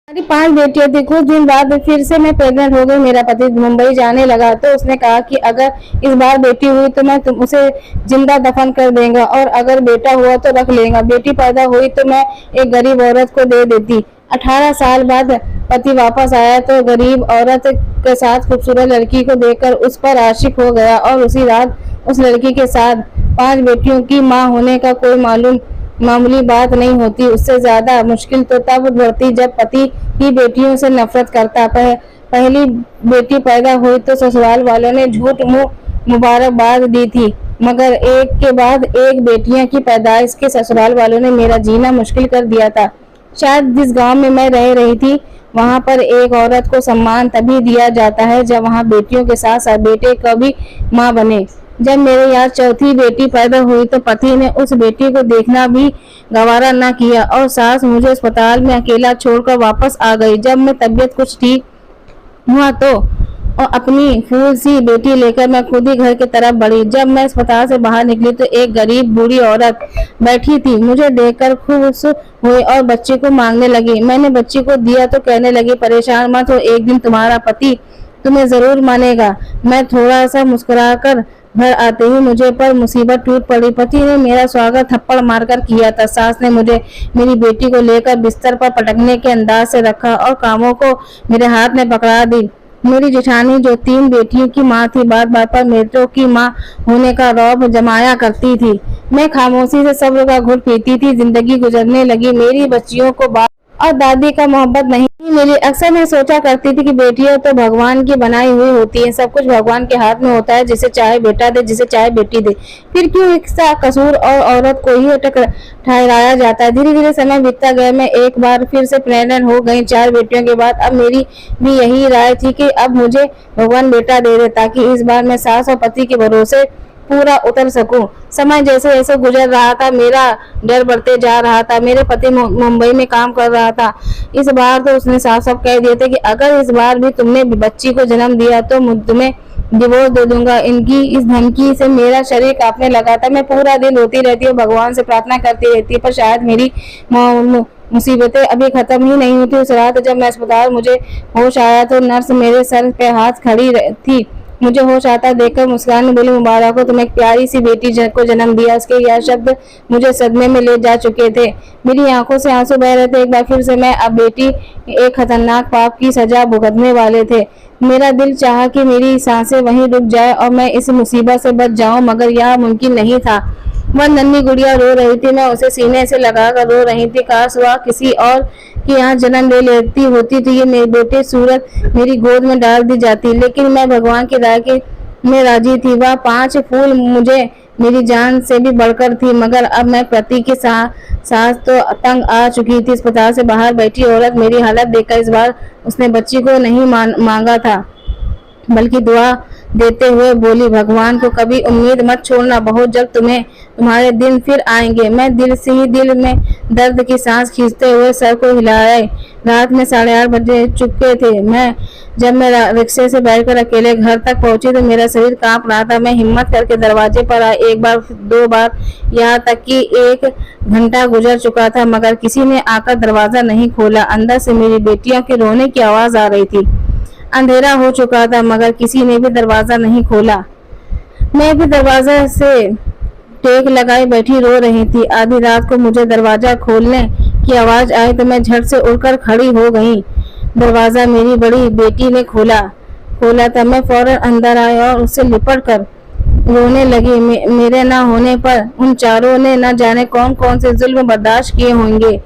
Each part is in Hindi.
हमारी 5 बेटियां थी। कुछ दिन बाद फिर से मैं प्रेग्नेंट हो गई। मेरा पति मुंबई जाने लगा तो उसने कहा कि अगर इस बार बेटी हुई तो मैं उसे जिंदा दफन कर देगा और अगर बेटा हुआ तो रख लेगा। बेटी पैदा हुई तो मैं एक गरीब औरत को दे देती। 18 साल बाद पति वापस आया तो गरीब औरत के साथ खूबसूरत लड़की को देखकर उस पर आशिक हो गया और उसी रात उस लड़की के साथ 5 बेटियों की मां होने का कोई मामूली बात नहीं होती। उससे ज्यादा मुश्किल तो तब बढ़ती जब पति ही बेटियों से नफरत करता। पहली बेटी पैदा हुई तो ससुराल वालों ने झूठ मुंह मुबारकबाद दी थी, मगर एक के बाद एक बेटियां की पैदाइश के ससुराल वालों ने मेरा जीना मुश्किल कर दिया था। शायद जिस गांव में मैं रह रही थी वहां पर एक औरत को सम्मान तभी दिया जाता है जब वहां बेटियों के साथ साथ बेटे का भी मां बने। जब मेरे यहाँ चौथी बेटी पैदा हुई तो पति ने उस बेटी को देखना भी गवारा न किया और सास मुझे अस्पताल में अकेला छोड़कर वापस आ गई। जब मैं तबीयत कुछ ठीक हुआ तो और अपनी फूल सी बेटी लेकर मैं खुद ही घर की तरफ बढ़ी। जब मैं अस्पताल से बाहर निकली तो एक गरीब बूढ़ी औरत बैठी थी। मुझे देखकर खुश हुई और बच्चे को मांगने लगी। मैंने बच्ची को दिया तो कहने लगी, परेशान मत हो, एक दिन तुम्हारा पति तुम्हें जरूर मानेगा। मैं थोड़ा सा मुस्कुराकर घर आते ही मुझे पर मुसीबत टूट पड़ी। पति ने मेरा स्वागत थप्पड़ मारकर किया था। सास ने मुझे मेरी बेटी को लेकर बिस्तर पर पटकने के अंदाज से रखा और कामों को मेरे हाथ में पकड़ा दी। मेरी जेठानी जो 3 बेटियों की माँ थी बार बार पर बेटों की माँ होने का रौब जमाया करती थी। मैं खामोशी से सब्र का घुट पीती थी। जिंदगी गुजरने लगी। मेरी बच्चियों को बाप और दादी का मोहब्बत नहीं मिली। अक्सर मैं सोचा करती थी कि बेटियां तो भगवान की बनाई हुई होती हैं, सब कुछ भगवान के हाथ में होता है, जिसे चाहे बेटा दे जिसे चाहे बेटी दे, फिर क्यों इसका कसूर और औरत को ही ठहराया जाता है। धीरे धीरे समय बीतता गया। मैं एक बार फिर से प्रेग्नेंट हो गई 4 बेटियों के बाद। अब मेरी भी यही राय थी कि अब मुझे भगवान बेटा दे दे ताकि इस बार मैं सास और पति के भरोसे पूरा उतर सकूं। समय जैसे जैसे गुजर रहा था मेरा डर बढ़ते जा रहा था। मेरे पति मुंबई में काम कर रहा था। इस बार तो उसने साफ साफ कह दिया था कि अगर इस बार भी तुमने बच्ची को जन्म दिया तो तुम्हें डिवोर्स दे दूंगा। इनकी इस धमकी से मेरा शरीर कांपने लगा था। मैं पूरा दिन रोती रहती और भगवान से प्रार्थना करती रहती पर शायद मेरी मुसीबतें अभी खत्म ही नहीं हुई। उस रात जब मैं अस्पताल मुझे होश आया तो नर्स मेरे सर पे हाथ खड़ी थी। मुझे होश आता देखकर मुस्कान बोली, मुबारक हो, तुम एक प्यारी सी बेटी को जन्म दिया। उसके यह शब्द मुझे सदमे में ले जा चुके थे। मेरी आंखों से आंसू बह रहे थे। एक बार फिर से मैं अब बेटी एक खतरनाक पाप की सजा भुगतने वाले थे। मेरा दिल चाहा कि मेरी सांसें वहीं रुक जाए और मैं इस मुसीबत से बच जाऊं, मगर यह मुमकिन नहीं था। वह नन्ही गुड़िया रो रही थी। मैं उसे सीने से लगाकर रो रही थी। काश वह किसी और कि यहाँ जन्म ले लेती होती तो ये मेरी बेटी सूरत मेरी गोद में डाल दी जाती, लेकिन मैं भगवान की राय के में राजी थी। वह 5 फूल मुझे मेरी जान से भी बढ़कर थी, मगर अब मैं पति के साथ तो तंग आ चुकी थी। अस्पताल से बाहर बैठी औरत मेरी हालत देखकर इस बार उसने बच्ची को नहीं मांगा था बल्कि दुआ देते हुए बोली, भगवान को कभी उम्मीद मत छोड़ना, बहुत जल्द तुम्हारे दिन फिर आएंगे। मैं दिल में दर्द की सांस खींचते हुए सर को हिलाए। रात में 8:30 बजे चुके थे। जब मैं रिक्शे से बैठकर अकेले घर तक पहुंची तो मेरा शरीर कांप रहा था। मैं हिम्मत करके दरवाजे पर आई। 1 बार 2 बार यहाँ तक कि 1 घंटा गुजर चुका था, मगर किसी ने आकर दरवाजा नहीं खोला। अंदर से मेरी बेटियों के रोने की आवाज आ रही थी। अंधेरा हो चुका था मगर किसी ने भी दरवाजा नहीं खोला। मैं भी दरवाजा से टेक लगाए बैठी रो रही थी। आधी रात को मुझे दरवाजा खोलने की आवाज आई तो मैं झट से उठकर खड़ी हो गई। दरवाजा मेरी बड़ी बेटी ने खोला था। मैं फौरन अंदर आई और उससे लिपट कर रोने लगी। मेरे ना होने पर उन चारों ने न जाने कौन कौन से जुल्म बर्दाश्त किए होंगे।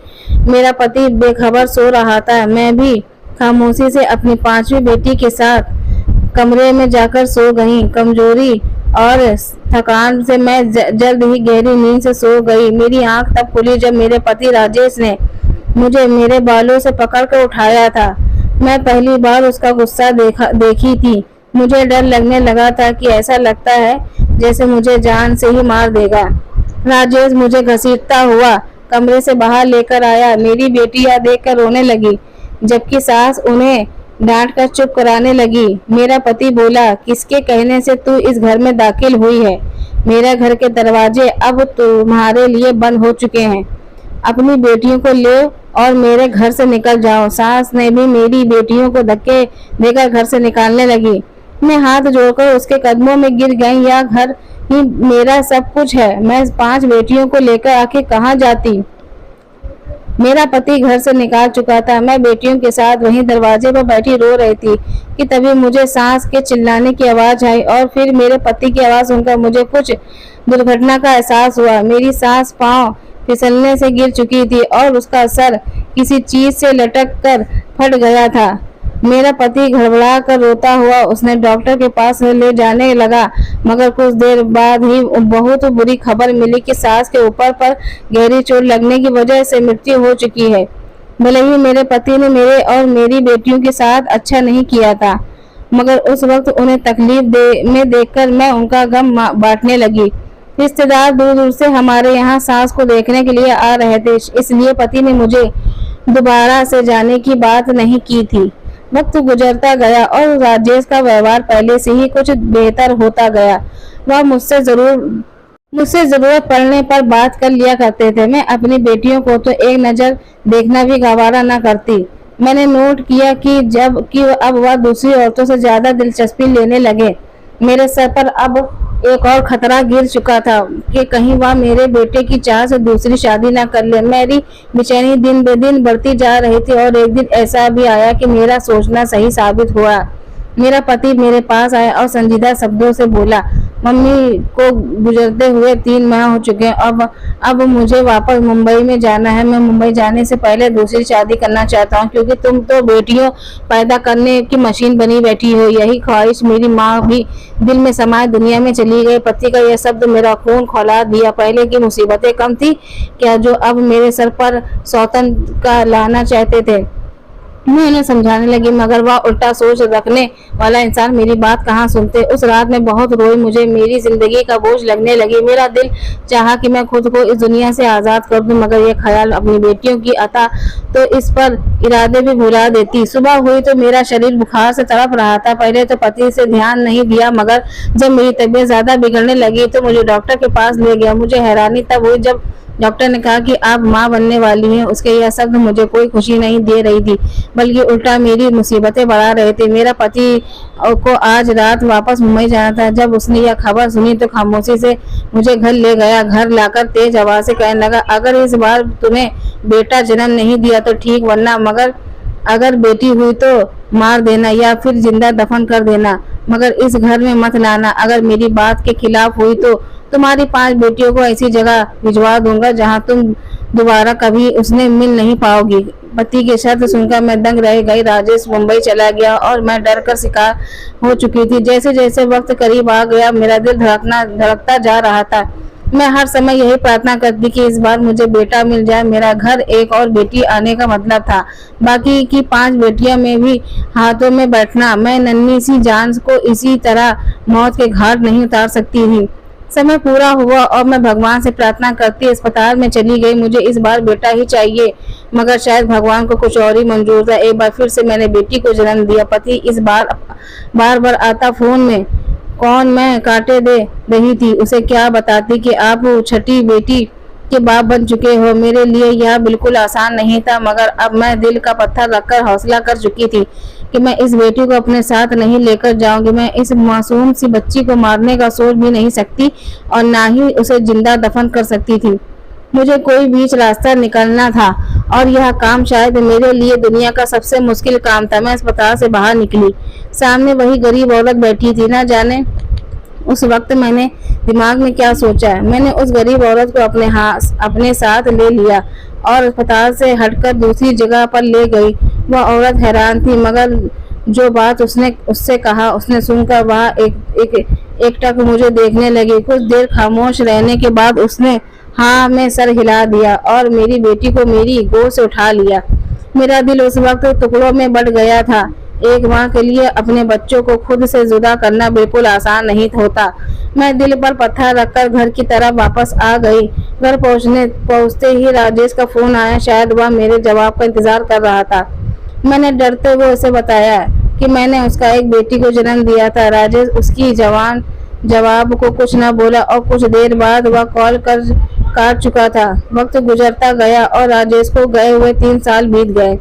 मेरा पति बेखबर सो रहा था। मैं भी खामोशी से अपनी 5वीं बेटी के साथ कमरे में जाकर सो गई। कमजोरी और थकान से मैं जल्द ही गहरी नींद से सो गई। मेरी आंख तब खुली जब मेरे पति राजेश ने मुझे मेरे बालों से पकड़कर उठाया था। मैं पहली बार उसका गुस्सा देखी थी। मुझे डर लगने लगा था कि ऐसा लगता है जैसे मुझे जान से ही मार देगा। राजेश मुझे घसीटता हुआ कमरे से बाहर लेकर आया। मेरी बेटी यह देखकर रोने लगी, जबकि सास उन्हें डांट कर चुप कराने लगी। मेरा पति बोला, किसके कहने से तू इस घर में दाखिल हुई है? मेरे घर के दरवाजे अब तुम्हारे लिए बंद हो चुके हैं। अपनी बेटियों को ले और मेरे घर से निकल जाओ। सास ने भी मेरी बेटियों को धक्के देकर घर से निकालने लगी। मैं हाथ जोड़कर उसके कदमों में गिर गई। या घर ही मेरा सब कुछ है, मैं 5 बेटियों को लेकर आखिर कहाँ जाती। मेरा पति घर से निकाल चुका था। मैं बेटियों के साथ वहीं दरवाजे पर बैठी रो रही थी कि तभी मुझे सास के चिल्लाने की आवाज आई और फिर मेरे पति की आवाज सुनकर मुझे कुछ दुर्घटना का एहसास हुआ। मेरी सास पांव फिसलने से गिर चुकी थी और उसका सर किसी चीज से लटक कर फट गया था। मेरा पति घबरा कर रोता हुआ उसने डॉक्टर के पास ले जाने लगा, मगर कुछ देर बाद ही बहुत बुरी खबर मिली कि सास के ऊपर पर गहरी चोट लगने की वजह से मृत्यु हो चुकी है। भले ही मेरे पति ने मेरे और मेरी बेटियों के साथ अच्छा नहीं किया था, मगर उस वक्त उन्हें तकलीफ में देखकर मैं उनका गम बांटने लगी। रिश्तेदार दूर दूर से हमारे यहाँ सास को देखने के लिए आ रहे थे, इसलिए पति ने मुझे दोबारा से जाने की बात नहीं की थी। वक्त गुजरता गया और राजेश का व्यवहार पहले से ही कुछ बेहतर होता गया। वह मुझसे जरूरत पड़ने पर बात कर लिया करते थे। मैं अपनी बेटियों को तो एक नजर देखना भी गवारा न करती। मैंने नोट किया कि अब वह दूसरी औरतों से ज्यादा दिलचस्पी लेने लगे। मेरे सर पर अब एक और खतरा गिर चुका था कि कहीं वह मेरे बेटे की चाह से दूसरी शादी न कर ले। मेरी बेचैनी दिन ब दिन बढ़ती जा रही थी और एक दिन ऐसा भी आया कि मेरा सोचना सही साबित हुआ। मेरा पति मेरे पास आया और संजीदा शब्दों से बोला, मम्मी को गुजरते हुए 3 माह हो चुके हैं। अब मुझे वापस मुंबई में जाना है। मैं मुंबई जाने से पहले दूसरी शादी करना चाहता हूँ, क्योंकि तुम तो बेटियों पैदा करने की मशीन बनी बैठी हो। यही ख्वाहिश मेरी माँ भी दिल में समाये दुनिया में चली गई। पति का यह शब्द मेरा खून खौला दिया। पहले की मुसीबतें कम थी क्या जो अब मेरे सर पर सौतन का लाना चाहते थे। मैं उन्हें समझाने लगी, मगर वह उल्टा सोच रखने वाला इंसान मेरी बात कहाँ सुनते। उस रात में बहुत रोई। मुझे मेरी जिंदगी का बोझ लगने लगी। मेरा दिल चाहा कि मैं खुद को इस दुनिया से आजाद कर दूं, मगर यह ख्याल अपनी बेटियों की आता तो इस पर इरादे भी भुला देती। सुबह हुई तो मेरा शरीर बुखार से तड़प रहा था। पहले तो पति से ध्यान नहीं दिया, मगर जब मेरी तबीयत ज्यादा बिगड़ने लगी तो मुझे डॉक्टर के पास ले गया। मुझे हैरानी तब हुई जब डॉक्टर ने कहा कि आप माँ बनने वाली हैं। उसके यह शब्द मुझे कोई खुशी नहीं दे रही थी, बल्कि उल्टा मेरी मुसीबतें बढ़ा रहे थे। मेरा पति को आज रात वापस मुंबई जाना था। जब उसने यह खबर सुनी तो खामोशी से मुझे घर ले गया। घर लाकर तेज आवाज से कहने लगा, अगर इस बार तुम्हें बेटा जन्म नहीं दिया तो ठीक, वरना मगर अगर बेटी हुई तो मार देना या फिर जिंदा दफन कर देना, मगर इस घर में मत लाना। अगर मेरी बात के खिलाफ हुई तो तुम्हारी 5 बेटियों को ऐसी जगह भिजवा दूंगा जहां तुम दोबारा कभी उसने मिल नहीं पाओगी। पति की शर्त सुनकर मैं दंग रह गई। राजेश मुंबई चला गया और मैं डर कर शिकार हो चुकी थी। जैसे जैसे वक्त करीब आ गया मेरा दिल धड़कता जा रहा था। मैं हर समय यही प्रार्थना करती कि इस बार मुझे बेटा मिल जाए। मेरा घर एक और बेटी आने का मतलब था, बाकी की 5 बेटियां में भी हाथों में बैठना। मैं नन्ही सी जान को इसी तरह मौत के घाट नहीं उतार सकती थी। समय पूरा हुआ और मैं भगवान से प्रार्थना करती अस्पताल में चली गई। मुझे इस बार बेटा ही चाहिए, मगर शायद भगवान को कुछ और ही मंजूर था। एक बार फिर से मैंने बेटी को जन्म दिया। पति इस बार आता फोन में कौन मैं काटे दे रही थी। उसे क्या बताती कि आप 6ठी बेटी के बाप बन चुके हो। मेरे लिए यह बिल्कुल आसान नहीं था, मगर अब मैं दिल का पत्थर रखकर हौसला कर चुकी थी कि मैं इस बेटी को अपने साथ नहीं लेकर जाऊंगी। मैं इस मासूम सी बच्ची को मारने का सोच भी नहीं सकती और ना ही उसे जिंदा दफन कर सकती थी। मुझे कोई बीच रास्ता निकलना था और यह काम शायद मेरे लिए दुनिया का सबसे मुश्किल काम था। मैं अस्पताल से बाहर निकली, सामने वही गरीब औरत बैठी थी। ना जाने उस वक्त मैंने दिमाग में क्या सोचा। मैंने उस गरीब औरत को अपने साथ ले लिया और अस्पताल से हटकर दूसरी जगह पर ले गई। वह औरत हैरान थी, मगर जो बात उसने उससे कहा उसने सुनकर वह एकटक मुझे देखने लगी। कुछ देर खामोश रहने के बाद उसने हाँ में सर हिला दिया और मेरी बेटी को मेरी गोद से उठा लिया। मेरा दिल उस वक्त टुकड़ों में बढ़ गया था। एक माँ के लिए अपने बच्चों को खुद से जुदा करना बिल्कुल आसान नहीं होता। मैं दिल पर पत्थर रखकर घर की तरफ वापस आ गई। घर पहुँचते ही राजेश का फोन आया। शायद वह मेरे जवाब का इंतजार कर रहा था। मैंने डरते हुए उसे बताया कि मैंने उसका एक बेटी को जन्म दिया था। राजेश उसकी जवाब को कुछ न बोला और कुछ देर बाद वह कॉल काट चुका था। वक्त गुजरता गया और राजेश को गए हुए 3 साल बीत गए।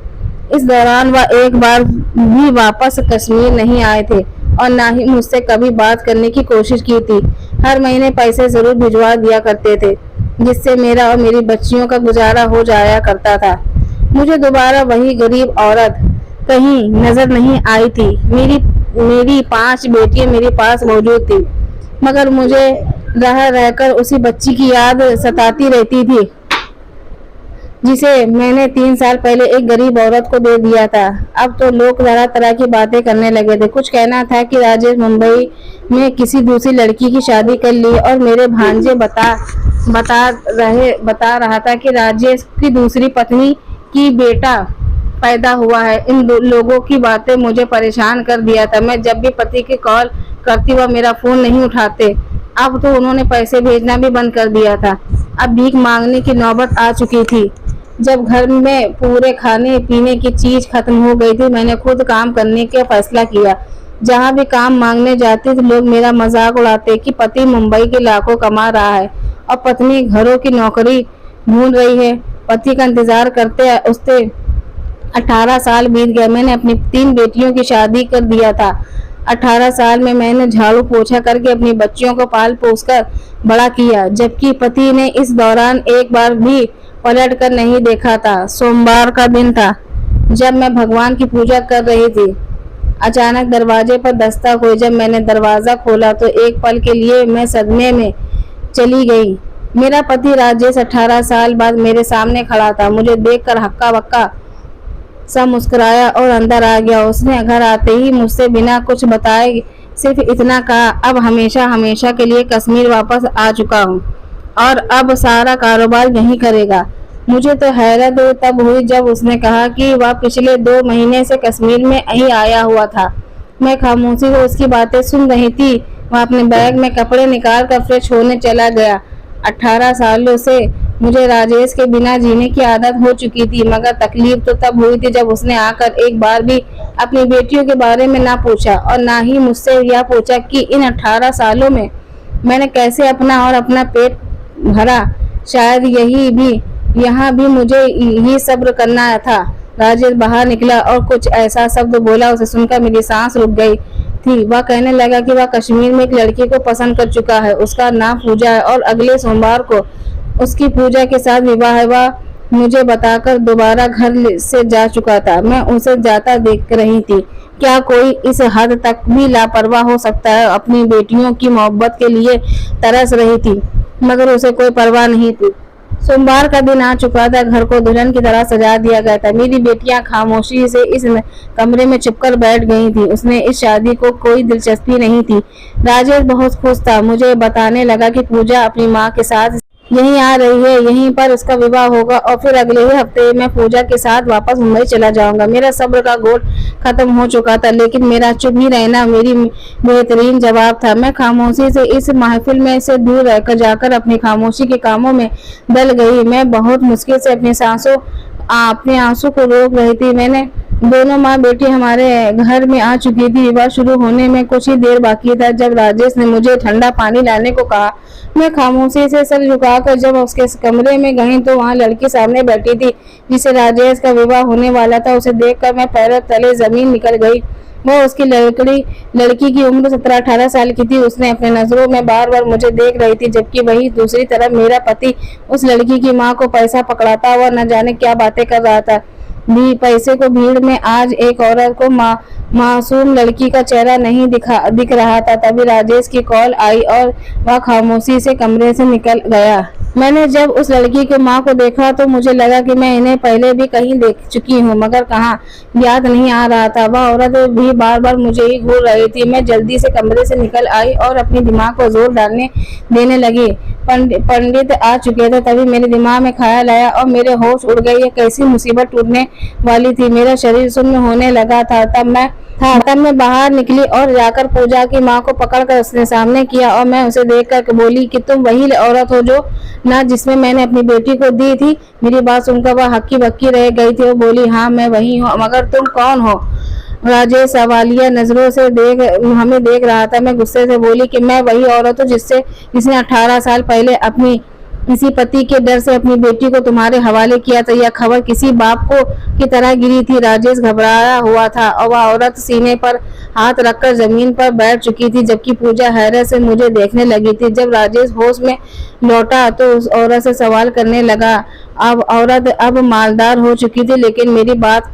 इस दौरान वह एक बार भी वापस कश्मीर नहीं आए थे और ना ही मुझसे कभी बात करने की कोशिश की थी। हर महीने पैसे जरूर भिजवा दिया करते थे, जिससे मेरा और मेरी बच्चियों का गुजारा हो जाया करता था। मुझे दोबारा वही गरीब औरत कहीं नजर नहीं आई थी। मेरी 5 बेटियां मेरे पास मौजूद थी, मगर मुझे रह रहकर उसी बच्ची की याद सताती रहती थी, जिसे मैंने 3 साल पहले एक गरीब औरत को दे दिया था। अब तो लोग तरह तरह की बातें करने लगे थे। कुछ कहना था कि राजेश मुंबई में किसी दूसरी लड़की की शादी कर ली, और मेरे भांजे बता रहा था कि राजेश की दूसरी पत्नी की बेटा पैदा हुआ है। इन लोगों की बातें मुझे परेशान कर दिया था। मैं जब भी पति की कॉल करती वह मेरा फोन नहीं उठाते। अब तो उन्होंने पैसे भेजना भी बंद कर दिया था। अब भीख मांगने की नौबत आ चुकी थी। जब घर में पूरे खाने पीने की चीज खत्म हो गई थी, मैंने खुद काम करने का फैसला किया। जहाँ भी काम मांगने जाती तो लोग मेरा मजाक उड़ाते कि पति मुंबई के लाखों कमा रहा है और पत्नी घरों की नौकरी ढूंढ रही है। पति का इंतजार करते उससे 18 साल बीत गए। मैंने अपनी 3 बेटियों की शादी कर दिया था। 18 साल में मैंने झाड़ू पोछा करके अपनी बच्चियों को पाल पोस कर बड़ा किया, जबकि पति ने इस दौरान एक बार भी पलट कर नहीं देखा था। सोमवार का दिन था, जब मैं भगवान की पूजा कर रही थी। अचानक दरवाजे पर दस्तक हुई। जब मैंने दरवाजा खोला तो एक पल के लिए मैं सदमे में चली गई। मेरा पति राजेश 18 साल बाद मेरे सामने खड़ा था। मुझे देखकर हक्का बक्का सा मुस्कुराया और अंदर आ गया। उसने घर आते ही मुझसे बिना कुछ बताए सिर्फ इतना कहा, अब हमेशा हमेशा के लिए कश्मीर वापस आ चुका हूँ और अब सारा कारोबार यहीं करेगा। मुझे तो हैरत तब हुई जब उसने कहा कि वह पिछले 2 महीने से कश्मीर में ही आया हुआ था। मैं खामोशी से उसकी बातें सुन रही थी। वह अपने बैग में कपड़े निकाल कर फ्रेश होने चला गया। 18 सालों से मुझे राजेश के बिना जीने की आदत हो चुकी थी, मगर तकलीफ तो तब हुई थी जब उसने आकर एक बार भी अपनी बेटियों के बारे में ना पूछा और ना ही मुझसे यह पूछा कि इन 18 सालों में मैंने कैसे अपना और अपना पेट भरा। शायद यहाँ भी मुझे ही सब्र करना था। राजेश बाहर निकला और कुछ ऐसा शब्द बोला, उसे सुनकर मेरी सांस रुक गई थी। वह कहने लगा कि वह कश्मीर में एक लड़की को पसंद कर चुका है, उसका नाम पूजा है और अगले सोमवार को उसकी पूजा के साथ विवाह है। वह मुझे बताकर दोबारा घर से जा चुका था। मैं उसे जाता देख रही थी। क्या कोई इस हद तक भी लापरवाह हो सकता है? अपनी बेटियों की मोहब्बत के लिए तरस रही थी, मगर उसे कोई परवाह नहीं थी। सोमवार का दिन आ चुका था। घर को दुल्हन की तरह सजा दिया गया था। मेरी बेटियां खामोशी से इस कमरे में चुपकर बैठ गई थी। उसने इस शादी को कोई दिलचस्पी नहीं थी। राजेश बहुत खुश था। मुझे बताने लगा कि पूजा अपनी माँ के साथ यहीं आ रही है, यहीं पर उसका विवाह होगा और फिर अगले ही हफ्ते मैं पूजा के साथ वापस मुंबई चला जाऊंगा। मेरा सब्र का घोल खत्म हो चुका था, लेकिन मेरा चुप ही रहना मेरी बेहतरीन जवाब था। मैं खामोशी से इस महफिल में से दूर रहकर जाकर अपनी खामोशी के कामों में डल गई। मैं बहुत मुश्किल से अपने आंसू को रोक रही थी। मैंने दोनों माँ बेटी हमारे घर में आ चुकी थी। विवाह शुरू होने में कुछ ही देर बाकी था जब राजेश ने मुझे ठंडा पानी लाने को कहा। मैं खामोशी से सर झुकाकर जब उसके कमरे में गई तो वहाँ लड़की सामने बैठी थी जिसे राजेश का विवाह होने वाला था। उसे देखकर मैं पैरों तले जमीन निकल गई। वो उसकी लड़की की उम्र 17-18 साल की थी। उसने अपने नजरों में बार बार मुझे देख रही थी, जबकि वही दूसरी तरफ मेरा पति उस लड़की की माँ को पैसा पकड़ाता हुआ न जाने क्या बातें कर रहा था। पैसे को भीड़ में आज एक औरत को मासूम लड़की का चेहरा नहीं दिख रहा था। तभी राजेश की कॉल आई और वह खामोशी से कमरे से निकल गया। मैंने जब उस लड़की की माँ को देखा तो मुझे लगा कि मैं इन्हें पहले भी कहीं देख चुकी हूँ, मगर कहाँ, याद नहीं आ रहा था। वह औरत भी बार बार मुझे ही घूर रही थी। मैं जल्दी से कमरे से निकल आई और अपने दिमाग को जोर देने लगी। पंडित आ चुके थे। तभी मेरे दिमाग में ख्याल आया और मेरे होश उड़ गए। ये कैसी मुसीबत टूटने वाली थी। मेरा शरीर शून्य होने लगा था। तब मैं बाहर निकली और जाकर पूजा की माँ को पकड़कर उसने सामने किया और मैं उसे देखकर बोली कि तुम वही औरत हो जो ना जिसमें मैंने अपनी बेटी को दी थी। मेरी बात सुनकर वह हक्की बक्की रह गई थी। वो बोली, हाँ मैं वही हूँ, मगर तुम कौन हो? राजेश सवालिया नजरों से हमें देख रहा था। मैं गुस्से से बोली कि मैं वही औरत हूँ जिसने 18 साल पहले अपनी किसी पति के डर से अपनी बेटी को तुम्हारे हवाले किया था। यह खबर किसी बाप को की तरह गिरी थी। राजेश घबराया हुआ था और वह औरत सीने पर हाथ रखकर जमीन पर बैठ चुकी थी, जबकि पूजा हैरत से मुझे देखने लगी थी। जब राजेश होश में लौटा तो उस औरत से सवाल करने लगा। अब औरत अब मालदार हो चुकी थी, लेकिन मेरी बात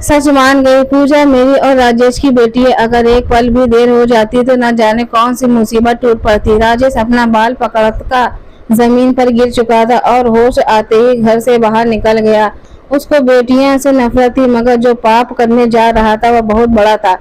सच मान गई। पूजा मेरी और राजेश की बेटी है, अगर एक पल भी देर हो जाती तो न जाने कौन सी मुसीबत टूट पड़ती। राजेश अपना बाल पकड़कर जमीन पर गिर चुका था और होश आते ही घर से बाहर निकल गया। उसको बेटियां से नफरत थी, मगर जो पाप करने जा रहा था वह बहुत बड़ा था।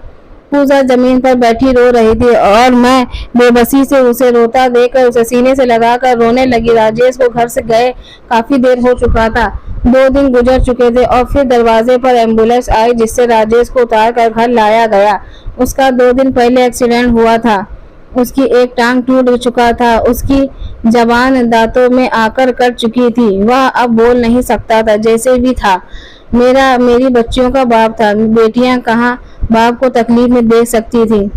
पूजा जमीन पर बैठी रो रही थी और मैं बेबसी से उसे रोता देखकर उसे सीने से लगाकर रोने लगी। राजेश को घर से गए काफी देर हो चुका था। 2 दिन गुजर चुके थे और फिर दरवाजे पर एम्बुलेंस आई, जिससे राजेश को उतार कर घर लाया गया। उसका 2 दिन पहले एक्सीडेंट हुआ था। उसकी एक टांग टूट चुका था, उसकी जबान दांतों में आकर कट चुकी थी, वह अब बोल नहीं सकता था। जैसे भी था मेरी बच्चियों का बाप था। बेटियां कहाँ बाप को तकलीफ में देख सकती थी।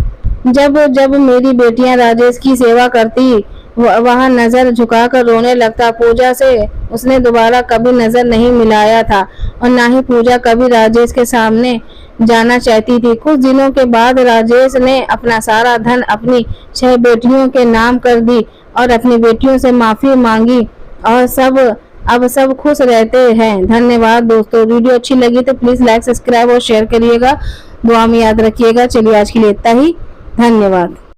जब जब मेरी बेटियां राजेश की सेवा करती वह नजर झुकाकर रोने लगता। पूजा से उसने दोबारा कभी नजर नहीं मिलाया था और ना ही पूजा कभी राजेश के सामने जाना चाहती थी। कुछ दिनों के बाद राजेश ने अपना सारा धन अपनी 6 बेटियों के नाम कर दी और अपनी बेटियों से माफी मांगी और अब सब खुश रहते हैं। धन्यवाद दोस्तों। वीडियो अच्छी लगी तो प्लीज लाइक, सब्सक्राइब और शेयर करिएगा। दुआ में याद रखिएगा। चलिए आज के लिए इतना ही। धन्यवाद।